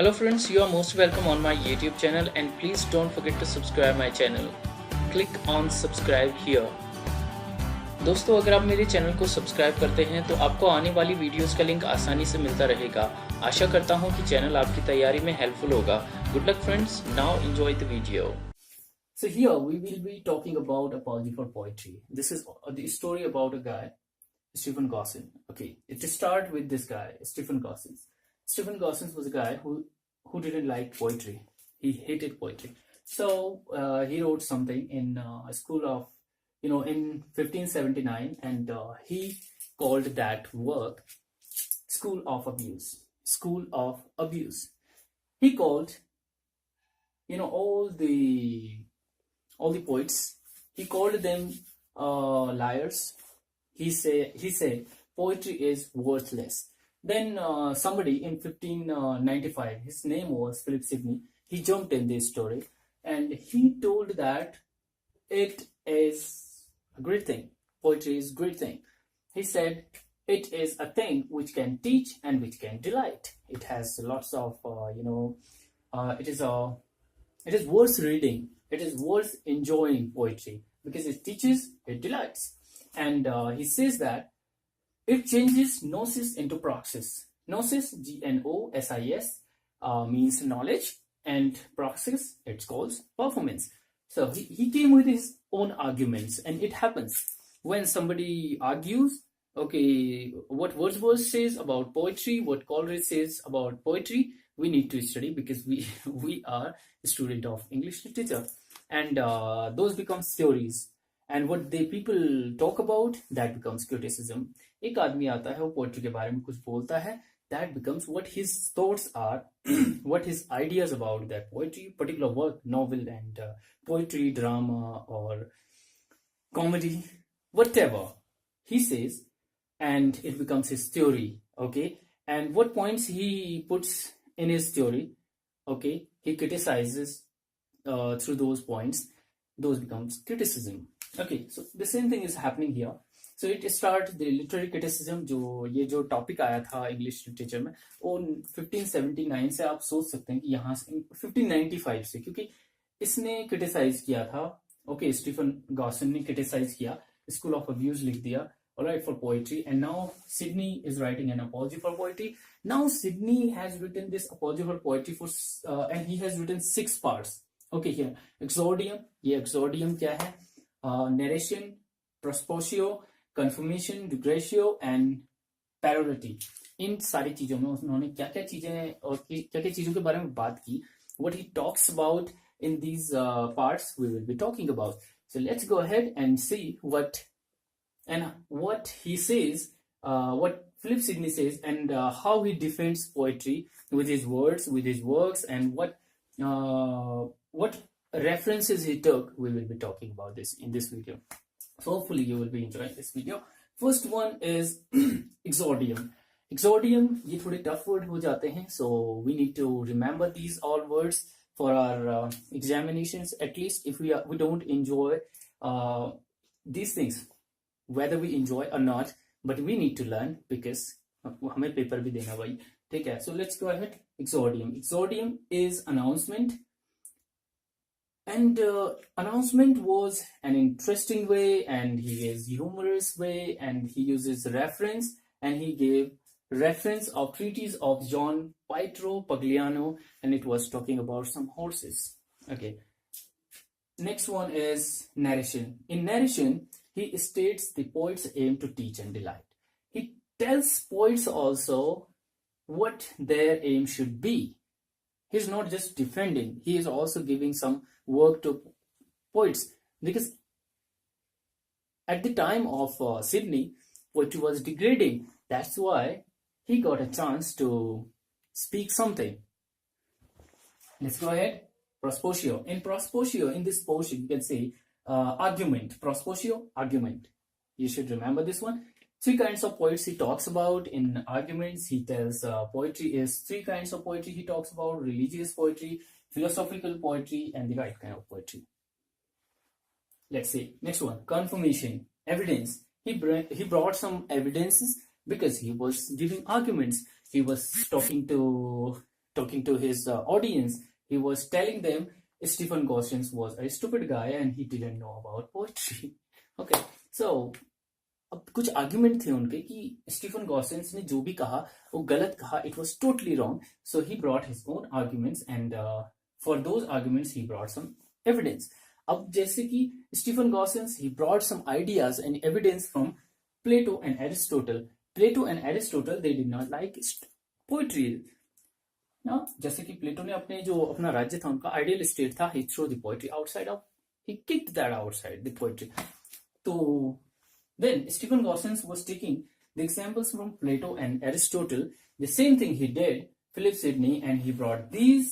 Hello friends, you are most welcome on my YouTube channel and please don't forget to subscribe my channel. Click on subscribe here. दोस्तों अगर आप मेरे channel को subscribe करते हैं तो आपको आने वाली वीडियोस का लिंक आसानी से मिलता रहेगा। आशा करता हूं कि चैनल आपकी तैयारी में हेल्पफुल होगा। Good luck friends, now enjoy the video. So here we will be talking about apology for poetry. This is the story about a guy, Stephen Gossin. Okay, it start with this guy, Stephen Gossin. Stephen Gossin was a guy who didn't like poetry. He hated poetry. So he wrote something in a school of, in 1579, and he called that work School of Abuse. School of Abuse. He called, all the poets. He called them liars. He said poetry is worthless. Then somebody in 1595, his name was Phillip Sidney, he jumped in this story and he told that it is a great thing. Poetry is a great thing. He said it is a thing which can teach and which can delight. It has lots of, it is worth reading. It is worth enjoying poetry because it teaches, it delights. And he says that it changes gnosis into praxis. Gnosis, Gnosis, means knowledge, and praxis, it's called performance. So he came with his own arguments, and it happens when somebody argues, okay, what Wordsworth says about poetry, what Coleridge says about poetry, we need to study because we are a student of English literature, and those become theories. And what the people talk about, that becomes criticism. एक आदमी आता है वो poetry के बारे में कुछ बोलता है, that becomes what his thoughts are, what his ideas about that poetry, particular work, novel and poetry, drama or comedy, whatever he says, and it becomes his theory. Okay, and what points he puts in his theory, okay, he criticizes through those points, those becomes criticism. Okay, so the same thing is happening here. So it start the literary criticism, जो topic आया था English literature में, वो 1579 से आप सोच सकते हैं कि यहाँ से 1595 से, क्योंकि इसने क्रिटिसाइज किया था, ओके, स्टीफन गॉसन ने क्रिटिसाइज किया, स्कूल ऑफ अब्यूज लिख दिया, alright, for poetry, and now Sidney is writing an apology for poetry. Now Sidney has written this apology for poetry for and he has written 6 parts. Okay, here exordium, ये exordium क्या है? Narration, prospatio, confirmation, digression and parody. इन सारी चीजों में उन्होंने क्या क्या चीजें और क्या क्या चीजों के बारे में बात की. What he talks about in these parts we will be talking about. So let's go ahead and see what he says, what Philip Sidney says, and how he defends poetry with his words, with his works, and what references he took. We will be talking about this in this video. So hopefully you will be enjoying this video. First one is exordium. Exordium, ये थोड़े tough word हो जाते हैं, so we need to remember these all words for our examinations. At least if we don't enjoy these things, whether we enjoy or not, but we need to learn because हमें paper भी देना भाई, ठीक है? So let's go ahead. Exordium. Exordium is announcement. And announcement was an interesting way, and he is humorous way, and he uses reference, and he gave reference of treatise of John Pietro Pagliano, and it was talking about some horses. Okay. Next one is narration. In narration, he states the poet's aim to teach and delight. He tells poets also what their aim should be. He's not just defending, he is also giving some work to poets, because at the time of Sidney, poetry was degrading. That's why he got a chance to speak something. Let's go ahead. Prospatio. In prospatio, in this portion, you can say argument. Prospatio, argument. You should remember this one. 3 kinds of poets he talks about in arguments. He tells poetry is 3 kinds of poetry he talks about: religious poetry, philosophical poetry, and the right kind of poetry. Let's see. Next one, confirmation, evidence. He brought some evidences because he was giving arguments. He was talking to talking to his audience, he was telling them Stephen Gosling was a stupid guy and he didn't know about poetry. Okay, so अब कुछ argument थे उनके कि Stephen गॉसिन्स ने जो भी कहा वो गलत कहा, it was totally wrong. So he brought his own arguments and for those arguments he brought some evidence. अब जैसे कि Stephen Gosson he brought some ideas and evidence from Plato and Aristotle. Plato and Aristotle they did not like poetry ना. जैसे कि प्लेटो ने अपने जो अपना राज्य था, उनका आइडियल स्टेट था, he throw the poetry outside of, he kicked that outside the poetry. तो then Stephen Gosling was taking the examples from Plato and Aristotle. The same thing he did, Phillip Sidney, and he brought these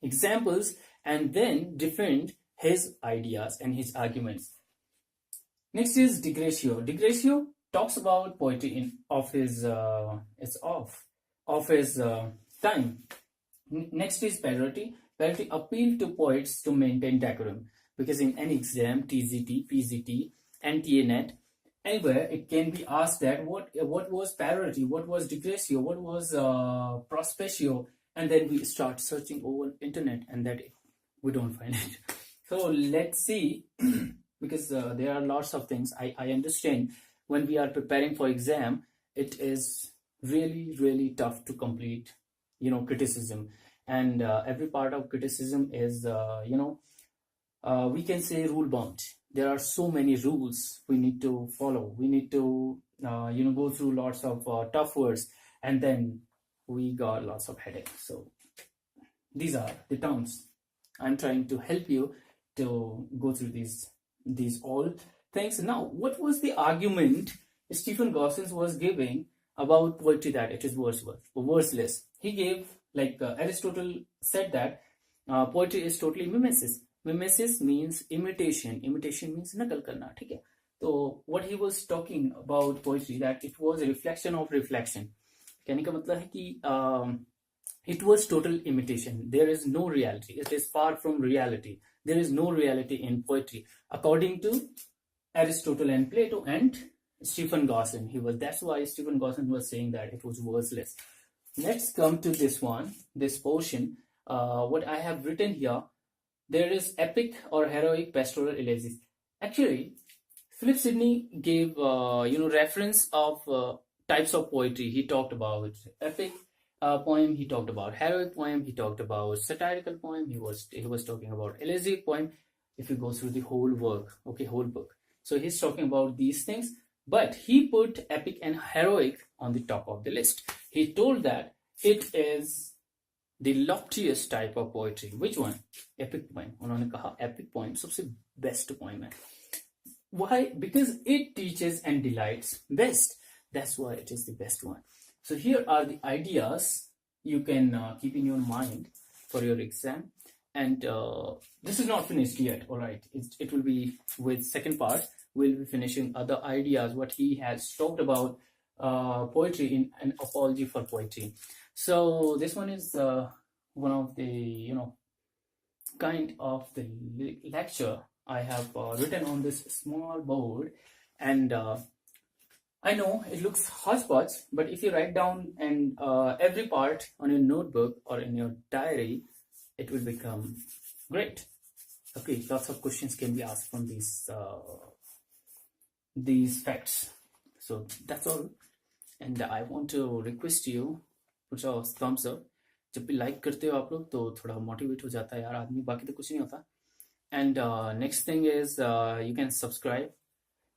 examples and then defend his ideas and his arguments. Next is Digresio. Digresio talks about poetry of his time. Next is Parody. Parody appealed to poets to maintain decorum, because in any exam, TGT, PGT, and TANET, anywhere it can be asked that what was parody, what was digresio, what was prospectio, and then we start searching over internet and that we don't find it. So let's see, because there are lots of things. I understand when we are preparing for exam, it is really tough to complete criticism, and every part of criticism is we can say rule bound. There are so many rules we need to follow. We need to go through lots of tough words, and then we got lots of headaches. So these are the terms. I'm trying to help you to go through these all things. Now, what was the argument Stephen Gosling was giving about poetry, that it is worthless? He gave, like Aristotle said that poetry is totally mimesis. Mimesis means imitation. Imitation means नकल करना, ठीक है. तो what he was talking about poetry, that it was a reflection of reflection. कहने का मतलब है कि it was total imitation. There is no reality. It is far from reality. There is no reality in poetry, according to Aristotle and Plato and Stephen Gosling. That's why Stephen Gosling was saying that it was worthless. Let's come to this one, this portion. What I have written here. There is epic or heroic pastoral elegies. Actually, Phillip Sidney gave reference of types of poetry. He talked about epic poem. He talked about heroic poem. He talked about satirical poem. He was talking about elegiac poem. If you go through the whole work, whole book. So he's talking about these things, but he put epic and heroic on the top of the list. He told that it is the loftiest type of poetry. Which one? Epic poem. उन्होंने कहा epic poem सबसे best poem है. Why? Because it teaches and delights best. That's why it is the best one. So here are the ideas you can keep in your mind for your exam. And this is not finished yet. All right, it will be with second part. We'll be finishing other ideas. What he has talked about poetry in an apology for poetry. So this one is one of the kind of the lecture I have written on this small board, and I know it looks hodgepodge, but if you write down and every part on your notebook or in your diary, it will become great. Okay, lots of questions can be asked from these facts. So that's all, and I want to request you, put a thumbs up. जब भी like करते हो आप लोग तो थोड़ा motivate हो जाता है यार आदमी, बाकी तो कुछ नहीं होता. And next thing is you can subscribe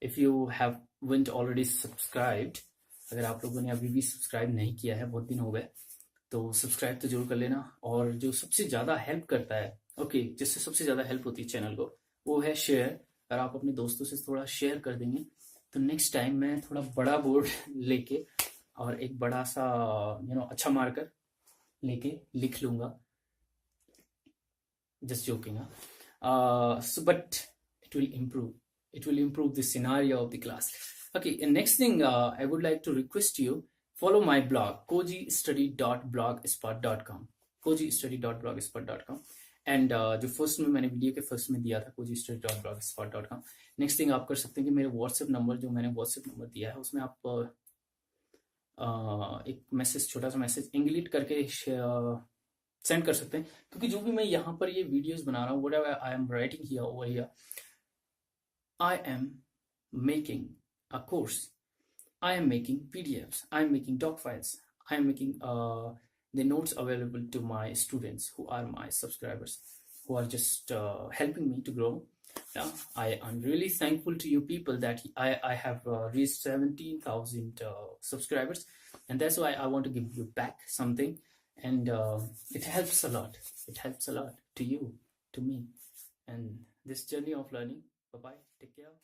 if you haven't already subscribed. अगर आप लोगों ने अभी भी सब्सक्राइब नहीं किया है, बहुत दिन हो गए, तो सब्सक्राइब तो जरूर कर लेना. और जो सबसे ज़्यादा हेल्प करता है, जिससे सबसे ज़्यादा हेल्प होती है चैनल को, वो है शेयर. अगर आप अपने दोस्तों से थोड़ा शेयर कर देंगे तो नेक्स्ट टाइम मैं थोड़ा बड़ा बोर्ड लेके और एक बड़ा सा अच्छा मार्कर लेके लिख लूंगा. Just joking. So but it will improve the scenario of the class. Okay, and next thing I would like to request you, follow my blog kojistudy.blogspot.com, kojistudy.blogspot.com. And जो फर्स्ट में मैंने वीडियो के first में दिया था kojistudy.blogspot.com. Next thing आप कर सकते हैं कि मेरे व्हाट्सएप नंबर जो मैंने व्हाट्सएप नंबर दिया है उसमें आप एक मैसेज, छोटा सा मैसेज इंग्लिट करके सेंड कर सकते हैं, क्योंकि जो भी मैं यहाँ पर ये वीडियोस बना रहा हूँ, whatever I am writing here over here, I am making a course, I am making PDFs, I am making doc files, I am making the notes available to my students who are my subscribers, who are just helping me to grow. Yeah, I'm really thankful to you people that I have reached 17,000 subscribers, and that's why I want to give you back something, and it helps a lot. It helps a lot to you, to me, and this journey of learning. Bye bye. Take care.